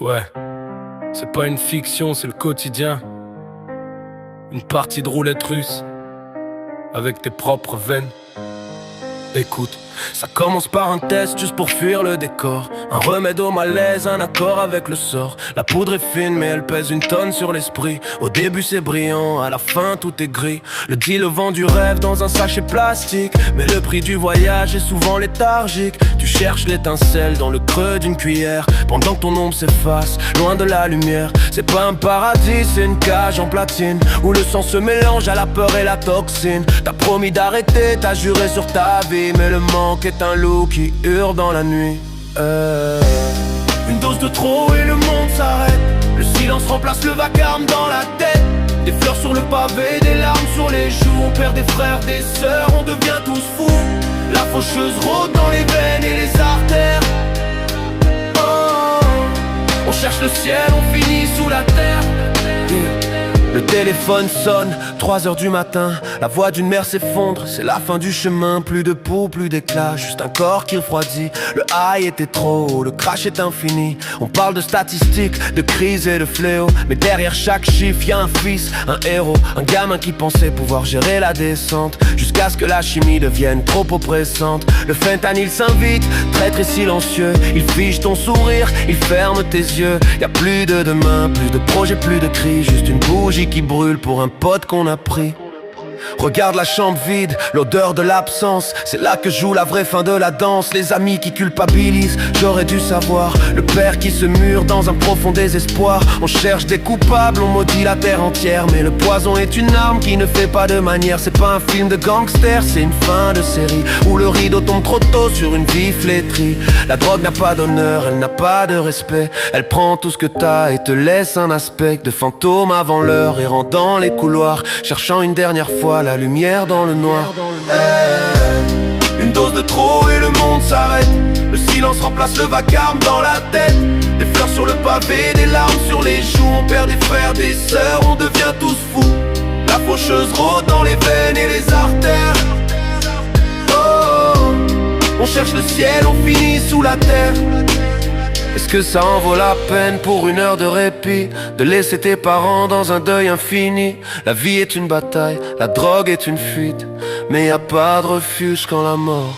Ouais, c'est pas une fiction, c'est le quotidien. Une partie de roulette russe, avec tes propres veines. Écoute, ça commence par un test juste pour fuir le décor. Un remède au malaise, un accord avec le sort. La poudre est fine mais elle pèse une tonne sur l'esprit. Au début c'est brillant, à la fin tout est gris. Le deal vend du rêve dans un sachet plastique, mais le prix du voyage est souvent léthargique. Tu cherches l'étincelle dans le creux d'une cuillère, pendant que ton ombre s'efface, loin de la lumière. C'est pas un paradis, c'est une cage en platine, où le sang se mélange à la peur et la toxine. T'as promis d'arrêter, t'as juré sur ta vie, mais le manque est un loup qui hurle dans la nuit. Une dose de trop et le monde s'arrête. Le silence remplace le vacarme dans la tête. Des fleurs sur le pavé, des larmes sur les joues. On perd des frères, des sœurs, on devient tous fous. La faucheuse rôde dans les veines et les artères. Oh, on cherche le ciel, on finit sous la terre. Le téléphone sonne, 3 heures du matin. La voix d'une mère s'effondre, c'est la fin du chemin. Plus de peau, plus d'éclat, juste un corps qui refroidit. Le high était trop haut, le crash est infini. On parle de statistiques, de crise et de fléaux, mais derrière chaque chiffre y'a un fils, un héros. Un gamin qui pensait pouvoir gérer la descente, jusqu'à ce que la chimie devienne trop oppressante. Le fentanyl s'invite, traître et silencieux. Il fige ton sourire, il ferme tes yeux. Y'a plus de demain, plus de projets, plus de cris. Juste une bougie qui brûle pour un pote qu'on a pris. Regarde la chambre vide, l'odeur de l'absence. C'est là que joue la vraie fin de la danse. Les amis qui culpabilisent, j'aurais dû savoir. Le père qui se mure dans un profond désespoir. On cherche des coupables, on maudit la terre entière, mais le poison est une arme qui ne fait pas de manière. C'est pas un film de gangster, c'est une fin de série où le rideau tombe trop tôt sur une vie flétrie. La drogue n'a pas d'honneur, elle n'a pas de respect. Elle prend tout ce que t'as et te laisse un aspect de fantôme avant l'heure, errant dans les couloirs, cherchant une dernière fois la lumière dans le noir. Une dose de trop et le monde s'arrête. Le silence remplace le vacarme dans la tête. Des fleurs sur le pavé, des larmes sur les joues. On perd des frères, des sœurs, on devient tous fous. La faucheuse rôde dans les veines et les artères. Oh, on cherche le ciel, on finit sous la terre. Est-ce que ça en vaut la peine pour une heure de répit, de laisser tes parents dans un deuil infini? La vie est une bataille, la drogue est une fuite, mais y a pas de refuge quand la mort